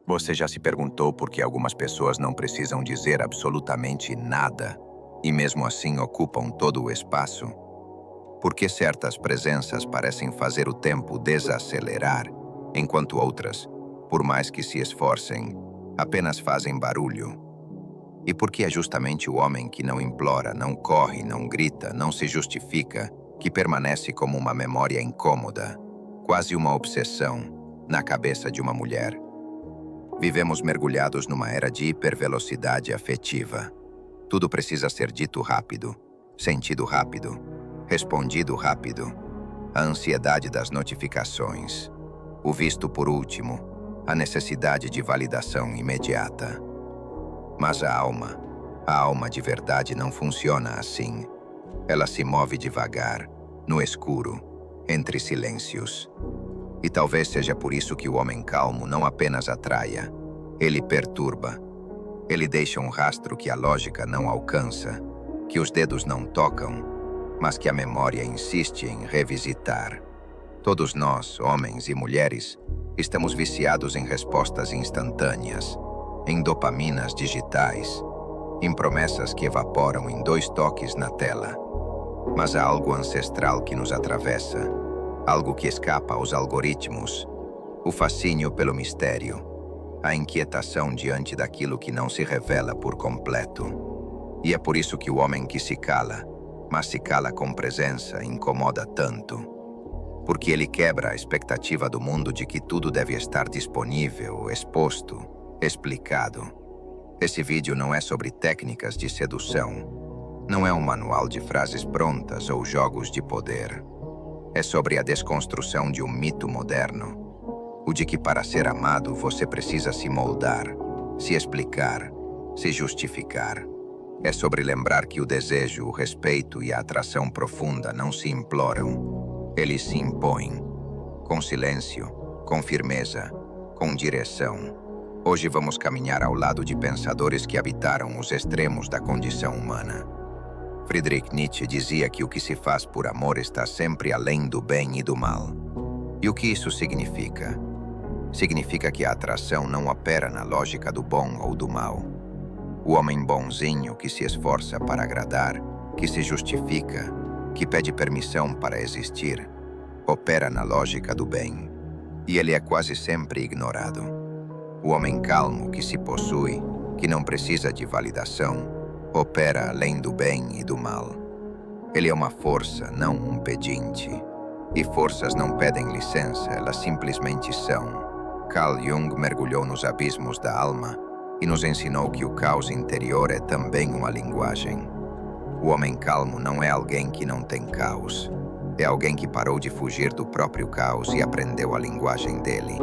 Você já se perguntou por que algumas pessoas não precisam dizer absolutamente nada e mesmo assim ocupam todo o espaço? Por que certas presenças parecem fazer o tempo desacelerar, enquanto outras, por mais que se esforcem, apenas fazem barulho? E por que é justamente o homem que não implora, não corre, não grita, não se justifica, que permanece como uma memória incômoda, quase uma obsessão, na cabeça de uma mulher? Vivemos mergulhados numa era de hipervelocidade afetiva. Tudo precisa ser dito rápido, sentido rápido, respondido rápido. A ansiedade das notificações, o visto por último, a necessidade de validação imediata. Mas a alma de verdade não funciona assim. Ela se move devagar, no escuro, entre silêncios. E talvez seja por isso que o homem calmo não apenas atraia, ele perturba. Ele deixa um rastro que a lógica não alcança, que os dedos não tocam, mas que a memória insiste em revisitar. Todos nós, homens e mulheres, estamos viciados em respostas instantâneas, em dopaminas digitais, em promessas que evaporam em 2 toques na tela. Mas há algo ancestral que nos atravessa, algo que escapa aos algoritmos, o fascínio pelo mistério, a inquietação diante daquilo que não se revela por completo. E é por isso que o homem que se cala, mas se cala com presença, incomoda tanto. Porque ele quebra a expectativa do mundo de que tudo deve estar disponível, exposto, explicado. Esse vídeo não é sobre técnicas de sedução. Não é um manual de frases prontas ou jogos de poder. É sobre a desconstrução de um mito moderno. O de que para ser amado você precisa se moldar, se explicar, se justificar. É sobre lembrar que o desejo, o respeito e a atração profunda não se imploram. Eles se impõem. Com silêncio, com firmeza, com direção. Hoje vamos caminhar ao lado de pensadores que habitaram os extremos da condição humana. Friedrich Nietzsche dizia que o que se faz por amor está sempre além do bem e do mal. E o que isso significa? Significa que a atração não opera na lógica do bom ou do mal. O homem bonzinho que se esforça para agradar, que se justifica, que pede permissão para existir, opera na lógica do bem. E ele é quase sempre ignorado. O homem calmo que se possui, que não precisa de validação, opera além do bem e do mal. Ele é uma força, não um pedinte. E forças não pedem licença, elas simplesmente são. Carl Jung mergulhou nos abismos da alma e nos ensinou que o caos interior é também uma linguagem. O homem calmo não é alguém que não tem caos. É alguém que parou de fugir do próprio caos e aprendeu a linguagem dele.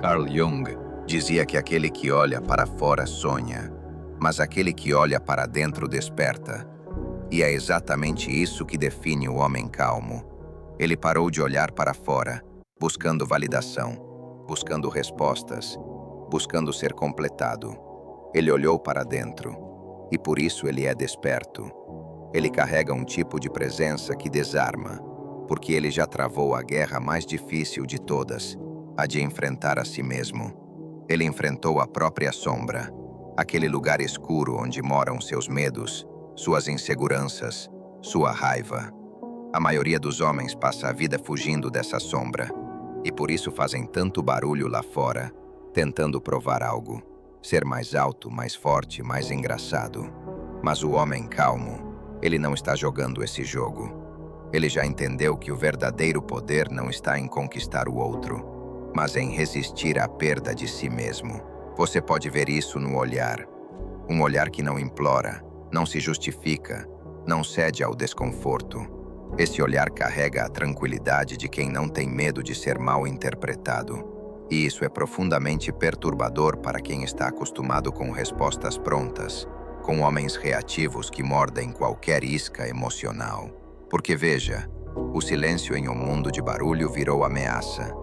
Carl Jung dizia que aquele que olha para fora sonha, mas aquele que olha para dentro desperta. E é exatamente isso que define o homem calmo. Ele parou de olhar para fora, buscando validação, buscando respostas, buscando ser completado. Ele olhou para dentro, e por isso ele é desperto. Ele carrega um tipo de presença que desarma, porque ele já travou a guerra mais difícil de todas, a de enfrentar a si mesmo. Ele enfrentou a própria sombra, aquele lugar escuro onde moram seus medos, suas inseguranças, sua raiva. A maioria dos homens passa a vida fugindo dessa sombra, e por isso fazem tanto barulho lá fora, tentando provar algo, ser mais alto, mais forte, mais engraçado. Mas o homem calmo, ele não está jogando esse jogo. Ele já entendeu que o verdadeiro poder não está em conquistar o outro, mas em resistir à perda de si mesmo. Você pode ver isso no olhar. Um olhar que não implora, não se justifica, não cede ao desconforto. Esse olhar carrega a tranquilidade de quem não tem medo de ser mal interpretado. E isso é profundamente perturbador para quem está acostumado com respostas prontas, com homens reativos que mordem qualquer isca emocional. Porque veja, o silêncio em um mundo de barulho virou ameaça.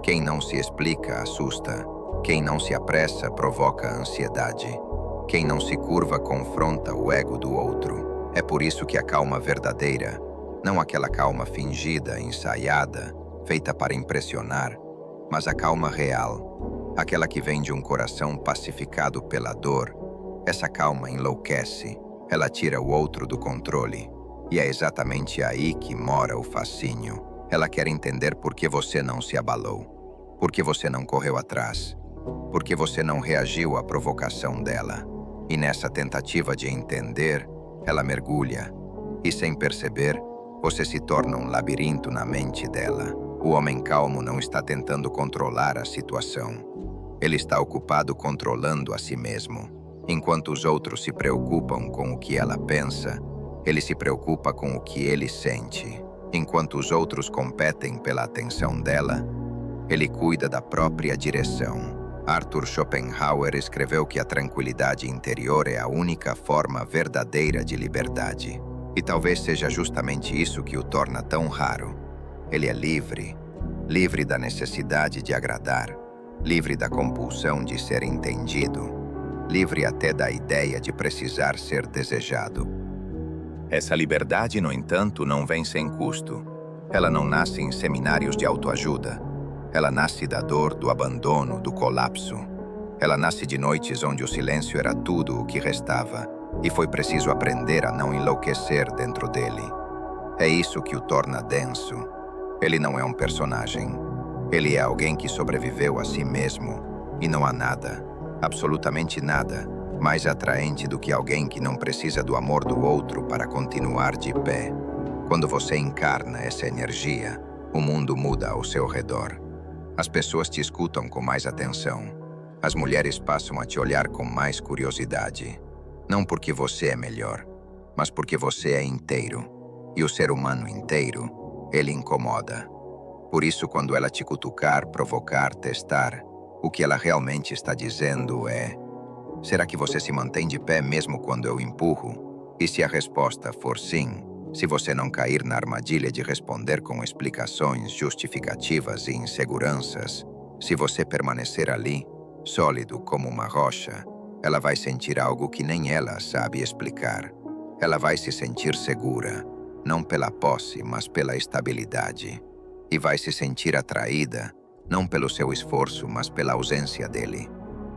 Quem não se explica assusta. Quem não se apressa provoca ansiedade. Quem não se curva confronta o ego do outro. É por isso que a calma verdadeira, não aquela calma fingida, ensaiada, feita para impressionar, mas a calma real, aquela que vem de um coração pacificado pela dor. Essa calma enlouquece, ela tira o outro do controle. E é exatamente aí que mora o fascínio. Ela quer entender por que você não se abalou, por que você não correu atrás, por que você não reagiu à provocação dela. E nessa tentativa de entender, ela mergulha. E sem perceber, você se torna um labirinto na mente dela. O homem calmo não está tentando controlar a situação. Ele está ocupado controlando a si mesmo. Enquanto os outros se preocupam com o que ela pensa, ele se preocupa com o que ele sente. Enquanto os outros competem pela atenção dela, ele cuida da própria direção. Arthur Schopenhauer escreveu que a tranquilidade interior é a única forma verdadeira de liberdade. E talvez seja justamente isso que o torna tão raro. Ele é livre, livre da necessidade de agradar, livre da compulsão de ser entendido, livre até da ideia de precisar ser desejado. Essa liberdade, no entanto, não vem sem custo. Ela não nasce em seminários de autoajuda. Ela nasce da dor, do abandono, do colapso. Ela nasce de noites onde o silêncio era tudo o que restava, e foi preciso aprender a não enlouquecer dentro dele. É isso que o torna denso. Ele não é um personagem. Ele é alguém que sobreviveu a si mesmo, e não há nada, absolutamente nada, mais atraente do que alguém que não precisa do amor do outro para continuar de pé. Quando você encarna essa energia, o mundo muda ao seu redor. As pessoas te escutam com mais atenção. As mulheres passam a te olhar com mais curiosidade. Não porque você é melhor, mas porque você é inteiro. E o ser humano inteiro, ele incomoda. Por isso, quando ela te cutucar, provocar, testar, o que ela realmente está dizendo é: será que você se mantém de pé mesmo quando eu empurro? E se a resposta for sim, se você não cair na armadilha de responder com explicações, justificativas e inseguranças, se você permanecer ali, sólido como uma rocha, ela vai sentir algo que nem ela sabe explicar. Ela vai se sentir segura, não pela posse, mas pela estabilidade. E vai se sentir atraída, não pelo seu esforço, mas pela ausência dele.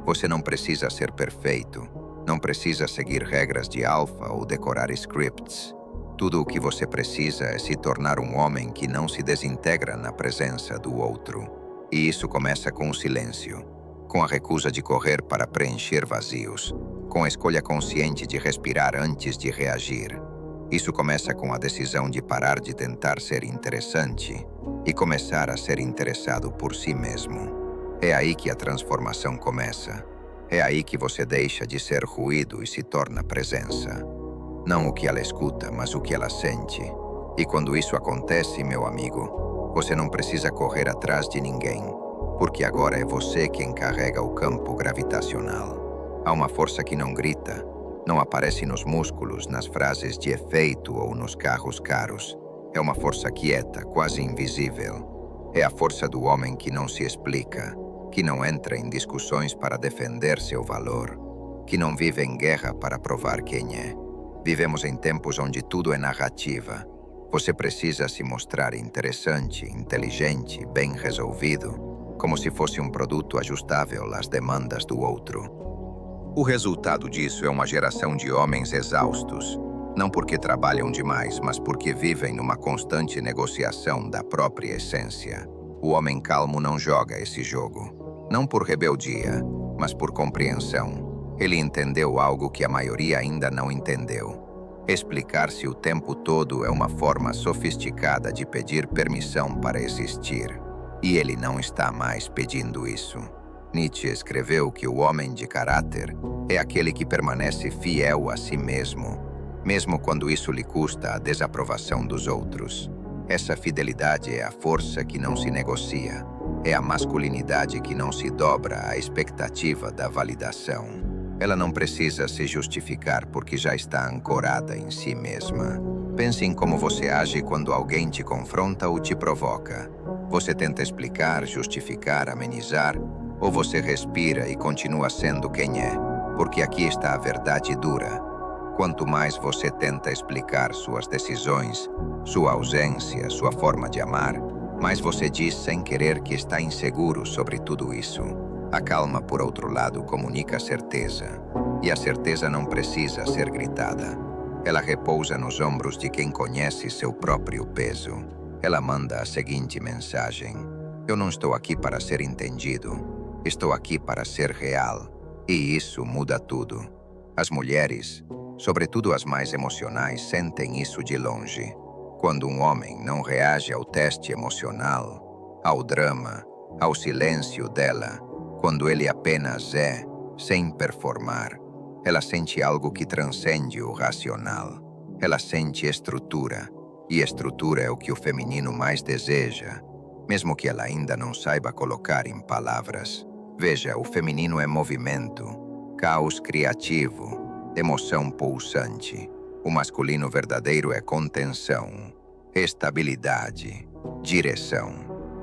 Você não precisa ser perfeito, não precisa seguir regras de alfa ou decorar scripts. Tudo o que você precisa é se tornar um homem que não se desintegra na presença do outro. E isso começa com o silêncio, com a recusa de correr para preencher vazios, com a escolha consciente de respirar antes de reagir. Isso começa com a decisão de parar de tentar ser interessante e começar a ser interessado por si mesmo. É aí que a transformação começa. É aí que você deixa de ser ruído e se torna presença. Não o que ela escuta, mas o que ela sente. E quando isso acontece, meu amigo, você não precisa correr atrás de ninguém, porque agora é você quem carrega o campo gravitacional. Há uma força que não grita, não aparece nos músculos, nas frases de efeito ou nos carros caros. É uma força quieta, quase invisível. É a força do homem que não se explica, que não entra em discussões para defender seu valor, que não vive em guerra para provar quem é. Vivemos em tempos onde tudo é narrativa. Você precisa se mostrar interessante, inteligente, bem resolvido, como se fosse um produto ajustável às demandas do outro. O resultado disso é uma geração de homens exaustos, não porque trabalham demais, mas porque vivem numa constante negociação da própria essência. O homem calmo não joga esse jogo, não por rebeldia, mas por compreensão. Ele entendeu algo que a maioria ainda não entendeu. Explicar-se o tempo todo é uma forma sofisticada de pedir permissão para existir. E ele não está mais pedindo isso. Nietzsche escreveu que o homem de caráter é aquele que permanece fiel a si mesmo, mesmo quando isso lhe custa a desaprovação dos outros. Essa fidelidade é a força que não se negocia. É a masculinidade que não se dobra à expectativa da validação. Ela não precisa se justificar porque já está ancorada em si mesma. Pense em como você age quando alguém te confronta ou te provoca. Você tenta explicar, justificar, amenizar, ou você respira e continua sendo quem é, porque aqui está a verdade dura. Quanto mais você tenta explicar suas decisões, sua ausência, sua forma de amar, mais você diz sem querer que está inseguro sobre tudo isso. A calma, por outro lado, comunica certeza. E a certeza não precisa ser gritada. Ela repousa nos ombros de quem conhece seu próprio peso. Ela manda a seguinte mensagem: eu não estou aqui para ser entendido. Estou aqui para ser real. E isso muda tudo. As mulheres, sobretudo as mais emocionais, sentem isso de longe. Quando um homem não reage ao teste emocional, ao drama, ao silêncio dela, quando ele apenas é, sem performar, ela sente algo que transcende o racional. Ela sente estrutura, e estrutura é o que o feminino mais deseja, mesmo que ela ainda não saiba colocar em palavras. Veja, o feminino é movimento, caos criativo, emoção pulsante. O masculino verdadeiro é contenção, estabilidade, direção.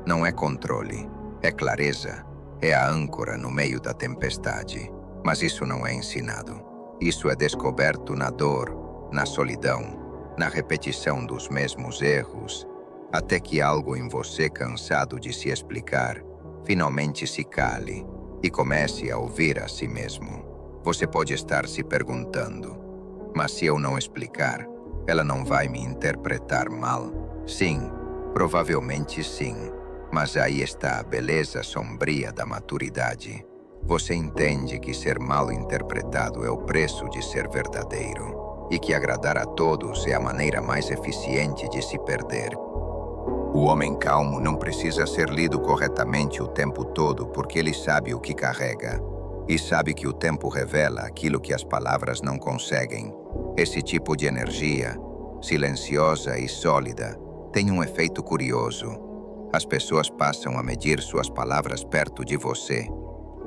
Não é controle, é clareza, é a âncora no meio da tempestade. Mas isso não é ensinado. Isso é descoberto na dor, na solidão, na repetição dos mesmos erros, até que algo em você, cansado de se explicar, finalmente se cale e comece a ouvir a si mesmo. Você pode estar se perguntando: mas se eu não explicar, ela não vai me interpretar mal? Sim, provavelmente sim. Mas aí está a beleza sombria da maturidade. Você entende que ser mal interpretado é o preço de ser verdadeiro, e que agradar a todos é a maneira mais eficiente de se perder. O homem calmo não precisa ser lido corretamente o tempo todo porque ele sabe o que carrega. E sabe que o tempo revela aquilo que as palavras não conseguem. Esse tipo de energia, silenciosa e sólida, tem um efeito curioso. As pessoas passam a medir suas palavras perto de você.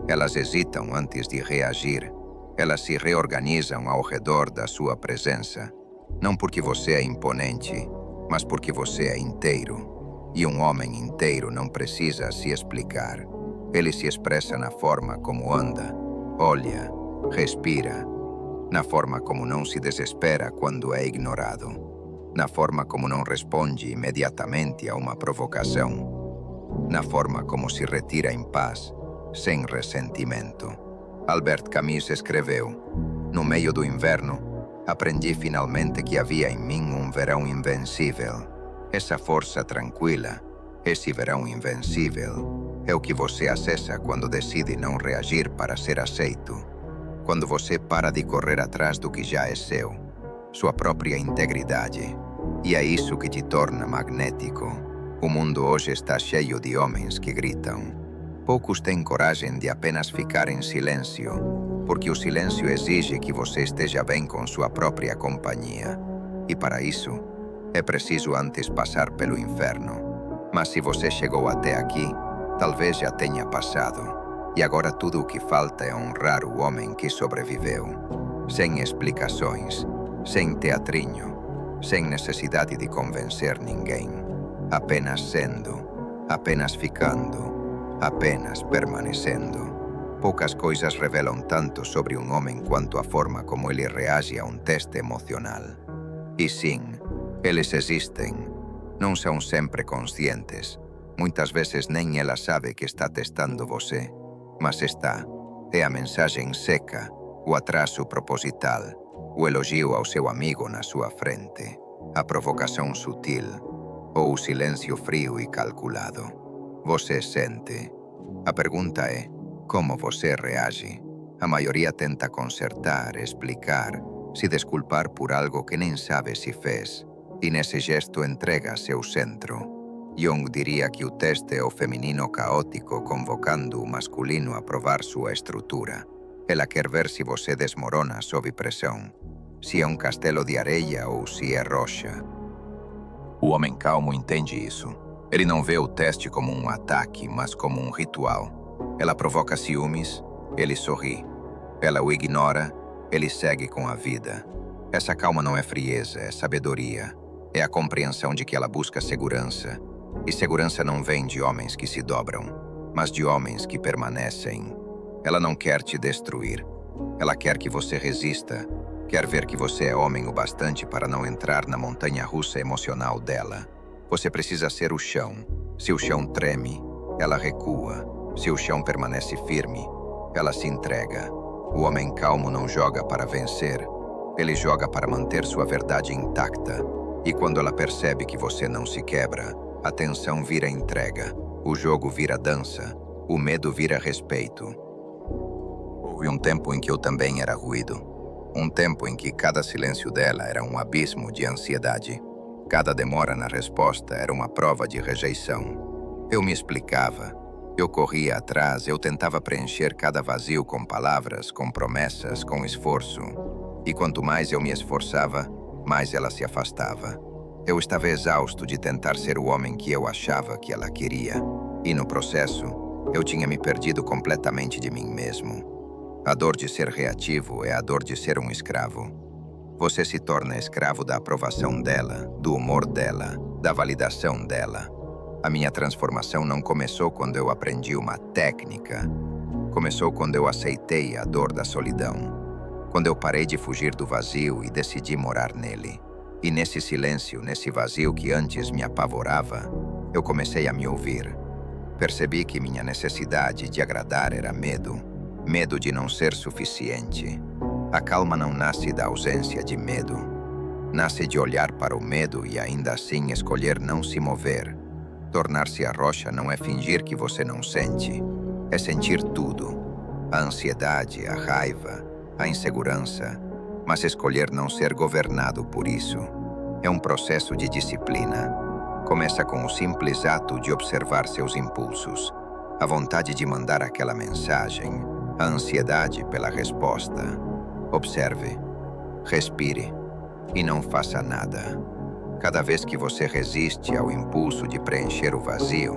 Elas hesitam antes de reagir. Elas se reorganizam ao redor da sua presença. Não porque você é imponente, mas porque você é inteiro. E um homem inteiro não precisa se explicar. Ele se expressa na forma como anda, olha, respira, na forma como não se desespera quando é ignorado, na forma como não responde imediatamente a uma provocação, na forma como se retira em paz, sem ressentimento. Albert Camus escreveu: no meio do inverno, aprendi finalmente que havia em mim um verão invencível. Essa força tranquila, esse verão invencível, é o que você acessa quando decide não reagir para ser aceito. Quando você para de correr atrás do que já é seu, sua própria integridade. E é isso que te torna magnético. O mundo hoje está cheio de homens que gritam. Poucos têm coragem de apenas ficar em silêncio, porque o silêncio exige que você esteja bem com sua própria companhia. E para isso, é preciso antes passar pelo inferno. Mas se você chegou até aqui, talvez já tenha passado. E agora tudo o que falta é honrar o homem que sobreviveu. Sem explicações, sem teatrinho, sem necessidade de convencer ninguém. Apenas sendo, apenas ficando, apenas permanecendo. Poucas coisas revelam tanto sobre um homem quanto a forma como ele reage a um teste emocional. E sim, eles existem. Não são sempre conscientes. Muitas vezes nem ela sabe que está testando você. Mas está. É a mensagem seca, o atraso proposital, o elogio ao seu amigo na sua frente, a provocação sutil, ou o silêncio frio e calculado. Você sente. A pergunta é: como você reage? A maioria tenta consertar, explicar, se desculpar por algo que nem sabe se fez. E nesse gesto entrega seu centro. Jung diria que o teste é o feminino caótico convocando o masculino a provar sua estrutura. Ela quer ver se você desmorona sob pressão, se é um castelo de areia ou se é rocha. O homem calmo entende isso. Ele não vê o teste como um ataque, mas como um ritual. Ela provoca ciúmes, ele sorri. Ela o ignora, ele segue com a vida. Essa calma não é frieza, é sabedoria. É a compreensão de que ela busca segurança. E segurança não vem de homens que se dobram, mas de homens que permanecem. Ela não quer te destruir. Ela quer que você resista. Quer ver que você é homem o bastante para não entrar na montanha-russa emocional dela. Você precisa ser o chão. Se o chão treme, ela recua. Se o chão permanece firme, ela se entrega. O homem calmo não joga para vencer, ele joga para manter sua verdade intacta. E quando ela percebe que você não se quebra, a tensão vira entrega, o jogo vira dança, o medo vira respeito. Houve um tempo em que eu também era ruído. Um tempo em que cada silêncio dela era um abismo de ansiedade. Cada demora na resposta era uma prova de rejeição. Eu me explicava, eu corria atrás, eu tentava preencher cada vazio com palavras, com promessas, com esforço. E quanto mais eu me esforçava, mais ela se afastava. Eu estava exausto de tentar ser o homem que eu achava que ela queria. E no processo, eu tinha me perdido completamente de mim mesmo. A dor de ser reativo é a dor de ser um escravo. Você se torna escravo da aprovação dela, do humor dela, da validação dela. A minha transformação não começou quando eu aprendi uma técnica. Começou quando eu aceitei a dor da solidão. Quando eu parei de fugir do vazio e decidi morar nele. E nesse silêncio, nesse vazio que antes me apavorava, eu comecei a me ouvir. Percebi que minha necessidade de agradar era medo. Medo de não ser suficiente. A calma não nasce da ausência de medo. Nasce de olhar para o medo e ainda assim escolher não se mover. Tornar-se a rocha não é fingir que você não sente. É sentir tudo. A ansiedade, a raiva, a insegurança. Mas escolher não ser governado por isso. É um processo de disciplina. Começa com o simples ato de observar seus impulsos. A vontade de mandar aquela mensagem. A ansiedade pela resposta. Observe, respire e não faça nada. Cada vez que você resiste ao impulso de preencher o vazio,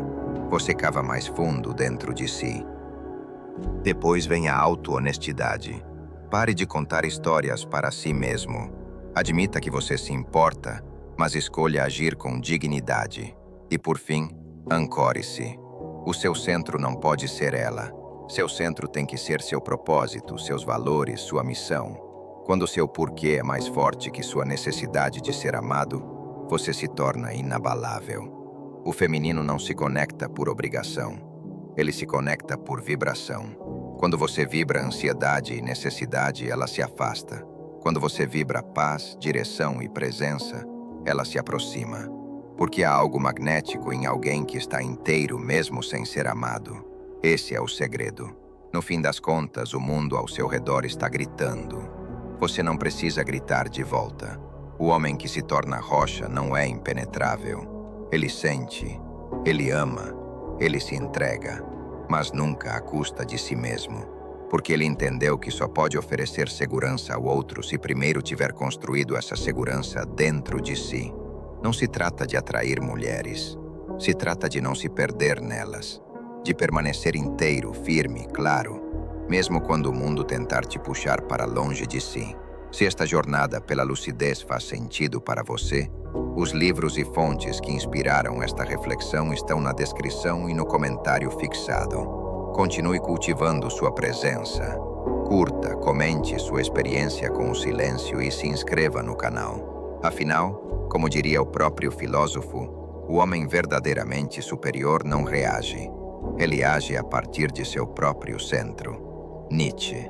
você cava mais fundo dentro de si. Depois vem a auto-honestidade. Pare de contar histórias para si mesmo. Admita que você se importa, mas escolha agir com dignidade. E por fim, ancore-se. O seu centro não pode ser ela. Seu centro tem que ser seu propósito, seus valores, sua missão. Quando seu porquê é mais forte que sua necessidade de ser amado, você se torna inabalável. O feminino não se conecta por obrigação. Ele se conecta por vibração. Quando você vibra ansiedade e necessidade, ela se afasta. Quando você vibra paz, direção e presença, ela se aproxima. Porque há algo magnético em alguém que está inteiro mesmo sem ser amado. Esse é o segredo. No fim das contas, o mundo ao seu redor está gritando. Você não precisa gritar de volta. O homem que se torna rocha não é impenetrável. Ele sente, ele ama, ele se entrega, mas nunca à custa de si mesmo. Porque ele entendeu que só pode oferecer segurança ao outro se primeiro tiver construído essa segurança dentro de si. Não se trata de atrair mulheres. Se trata de não se perder nelas. De permanecer inteiro, firme, claro, mesmo quando o mundo tentar te puxar para longe de si. Se esta jornada pela lucidez faz sentido para você, os livros e fontes que inspiraram esta reflexão estão na descrição e no comentário fixado. Continue cultivando sua presença. Curta, comente sua experiência com o silêncio e se inscreva no canal. Afinal, como diria o próprio filósofo, o homem verdadeiramente superior não reage. Ele age a partir de seu próprio centro. Nietzsche.